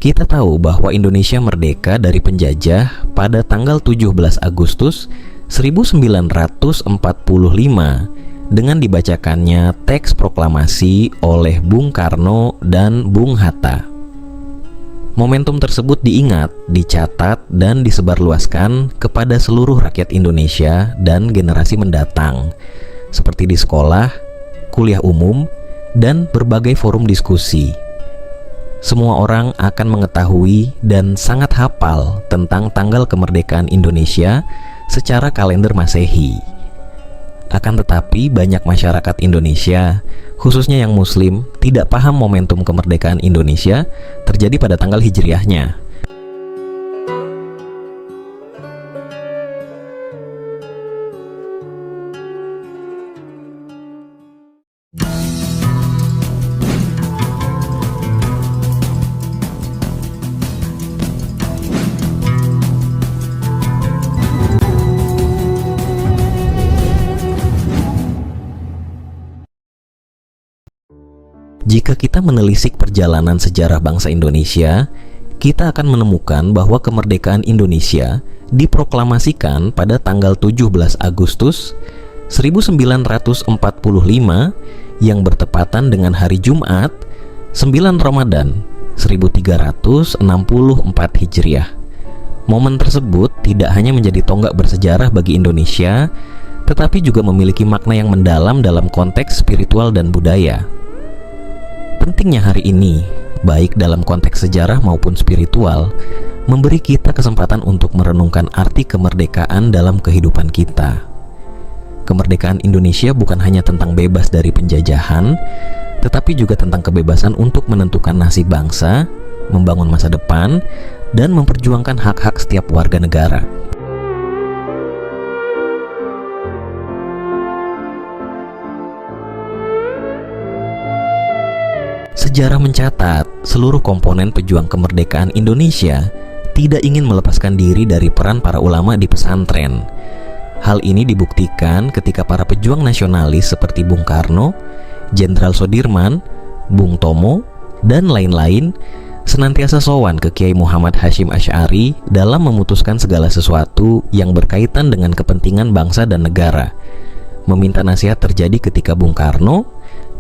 Kita tahu bahwa Indonesia merdeka dari penjajah pada tanggal 17 Agustus 1945 dengan dibacakannya teks proklamasi oleh Bung Karno dan Bung Hatta. Momentum tersebut diingat, dicatat, dan disebarluaskan kepada seluruh rakyat Indonesia dan generasi mendatang, seperti di sekolah, kuliah umum, dan berbagai forum diskusi. Semua orang akan mengetahui dan sangat hafal tentang tanggal kemerdekaan Indonesia secara kalender Masehi. Akan tetapi banyak masyarakat Indonesia, khususnya yang Muslim, tidak paham momentum kemerdekaan Indonesia terjadi pada tanggal Hijriahnya. Jika kita menelisik perjalanan sejarah bangsa Indonesia, kita akan menemukan bahwa kemerdekaan Indonesia diproklamasikan pada tanggal 17 Agustus 1945 yang bertepatan dengan hari Jumat 9 Ramadan 1364 Hijriah. Momen tersebut tidak hanya menjadi tonggak bersejarah bagi Indonesia, tetapi juga memiliki makna yang mendalam dalam konteks spiritual dan budaya. Pentingnya hari ini, baik dalam konteks sejarah maupun spiritual, memberi kita kesempatan untuk merenungkan arti kemerdekaan dalam kehidupan kita. Kemerdekaan Indonesia bukan hanya tentang bebas dari penjajahan, tetapi juga tentang kebebasan untuk menentukan nasib bangsa, membangun masa depan, dan memperjuangkan hak-hak setiap warga negara. Sejarah mencatat, seluruh komponen pejuang kemerdekaan Indonesia tidak ingin melepaskan diri dari peran para ulama di pesantren. Hal ini dibuktikan ketika para pejuang nasionalis seperti Bung Karno, Jenderal Soedirman, Bung Tomo, dan lain-lain senantiasa sowan ke Kiai Muhammad Hasyim Asy'ari dalam memutuskan segala sesuatu yang berkaitan dengan kepentingan bangsa dan negara. Meminta nasihat terjadi ketika Bung Karno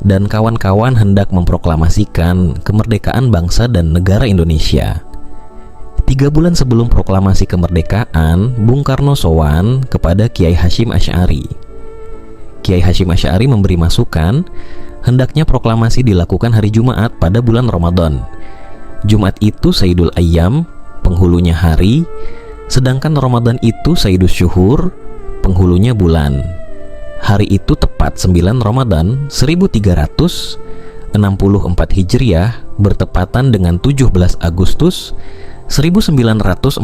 dan kawan-kawan hendak memproklamasikan kemerdekaan bangsa dan negara Indonesia. 3 bulan sebelum proklamasi kemerdekaan, Bung Karno sowan kepada Kiai Hasyim Asy'ari. Kiai Hasyim Asy'ari memberi masukan, hendaknya proklamasi dilakukan hari Jumat pada bulan Ramadan. Jumat itu Sayyidul Ayyam, penghulunya hari, sedangkan Ramadan itu Sayyidus Syuhur, penghulunya bulan. Hari itu tepat 9 Ramadan 1364 Hijriah bertepatan dengan 17 Agustus 1945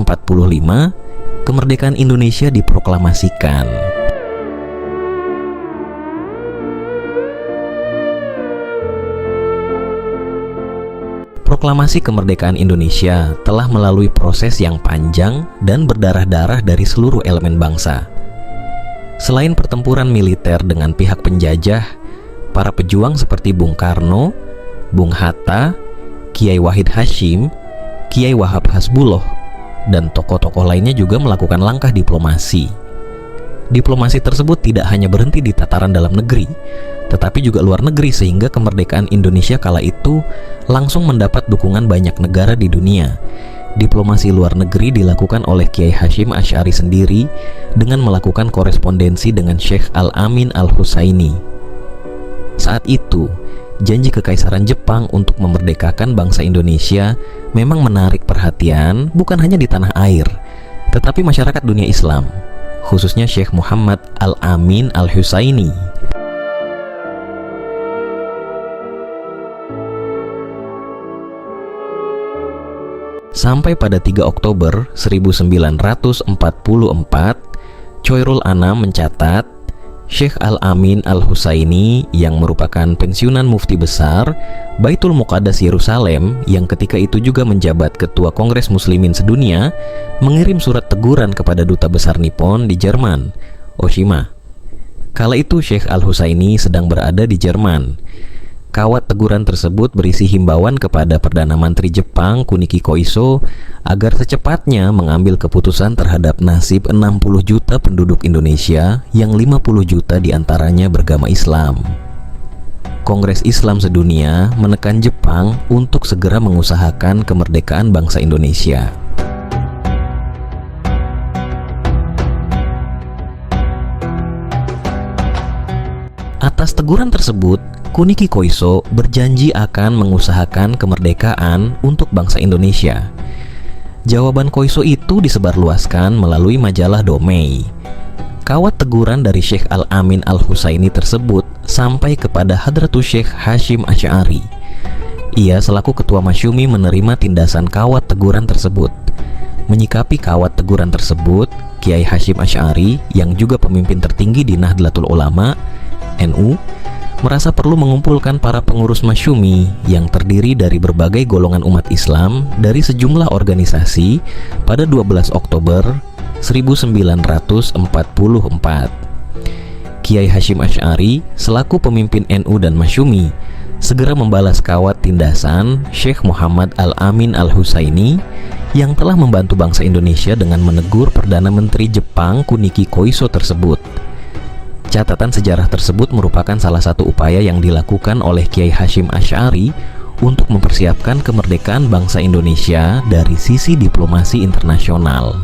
kemerdekaan Indonesia diproklamasikan. Proklamasi kemerdekaan Indonesia telah melalui proses yang panjang dan berdarah-darah dari seluruh elemen bangsa. Selain pertempuran militer dengan pihak penjajah, para pejuang seperti Bung Karno, Bung Hatta, Kiai Wahid Hasyim, Kiai Wahab Hasbuloh, dan tokoh-tokoh lainnya juga melakukan langkah diplomasi. Diplomasi tersebut tidak hanya berhenti di tataran dalam negeri, tetapi juga luar negeri, sehingga kemerdekaan Indonesia kala itu langsung mendapat dukungan banyak negara di dunia. Diplomasi luar negeri dilakukan oleh Kiai Hasyim Asy'ari sendiri dengan melakukan korespondensi dengan Syekh Al-Amin Al-Husaini. Saat itu, janji Kekaisaran Jepang untuk memerdekakan bangsa Indonesia memang menarik perhatian bukan hanya di tanah air, tetapi masyarakat dunia Islam, khususnya Syekh Muhammad Al-Amin Al-Husaini. Sampai pada 3 Oktober 1944, Choirul Anam mencatat Syekh Al-Amin Al-Husaini yang merupakan pensiunan mufti besar Baitul Muqaddas Yerusalem yang ketika itu juga menjabat Ketua Kongres Muslimin Sedunia mengirim surat teguran kepada Duta Besar Nippon di Jerman, Oshima. Kala itu Syekh Al-Husaini sedang berada di Jerman. Kawat teguran tersebut berisi himbauan kepada Perdana Menteri Jepang Kuniki Koiso agar secepatnya mengambil keputusan terhadap nasib 60 juta penduduk Indonesia yang 50 juta diantaranya beragama Islam. Kongres Islam Sedunia menekan Jepang untuk segera mengusahakan kemerdekaan bangsa Indonesia. Atas teguran tersebut, Kuniki Koiso berjanji akan mengusahakan kemerdekaan untuk bangsa Indonesia. Jawaban Koiso itu disebarluaskan melalui majalah Domei. Kawat teguran dari Syekh Al-Amin Al-Husaini tersebut sampai kepada Hadratus Syekh Hashim Asy'ari. Ia selaku ketua Masyumi menerima tindasan kawat teguran tersebut. Menyikapi kawat teguran tersebut, Kiai Hashim Asy'ari yang juga pemimpin tertinggi di Nahdlatul Ulama NU merasa perlu mengumpulkan para pengurus Masyumi yang terdiri dari berbagai golongan umat Islam dari sejumlah organisasi pada 12 Oktober 1944. Kiai Hashim Asy'ari selaku pemimpin NU dan Masyumi segera membalas kawat tindasan Syekh Muhammad Al-Amin Al-Husaini yang telah membantu bangsa Indonesia dengan menegur Perdana Menteri Jepang Kuniki Koiso tersebut. Catatan sejarah tersebut merupakan salah satu upaya yang dilakukan oleh Kiai Hashim Asy'ari untuk mempersiapkan kemerdekaan bangsa Indonesia dari sisi diplomasi internasional.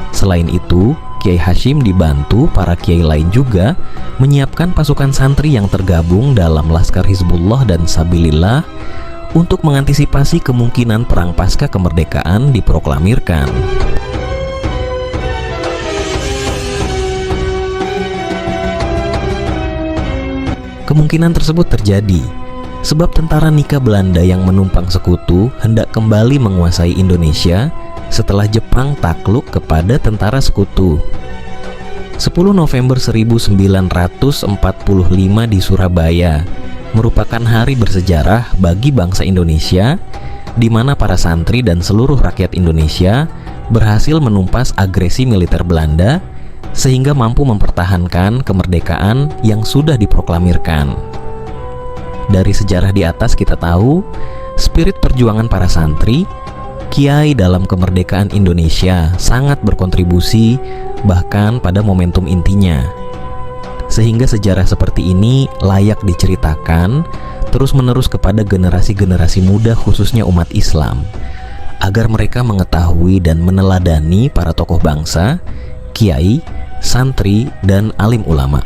Selain itu, Kiai Hashim dibantu para kiai lain juga menyiapkan pasukan santri yang tergabung dalam Laskar Hizbullah dan Sabilillah untuk mengantisipasi kemungkinan perang pasca kemerdekaan diproklamirkan. Kemungkinan tersebut terjadi sebab tentara Nika Belanda yang menumpang sekutu hendak kembali menguasai Indonesia setelah Jepang takluk kepada tentara sekutu. 10 November 1945 di Surabaya merupakan hari bersejarah bagi bangsa Indonesia, di mana para santri dan seluruh rakyat Indonesia berhasil menumpas agresi militer Belanda sehingga mampu mempertahankan kemerdekaan yang sudah diproklamirkan. Dari sejarah di atas kita tahu, spirit perjuangan para santri, kiai dalam kemerdekaan Indonesia sangat berkontribusi bahkan pada momentum intinya. Sehingga sejarah seperti ini layak diceritakan terus-menerus kepada generasi-generasi muda khususnya umat Islam, agar mereka mengetahui dan meneladani para tokoh bangsa, kiai, santri, dan alim ulama.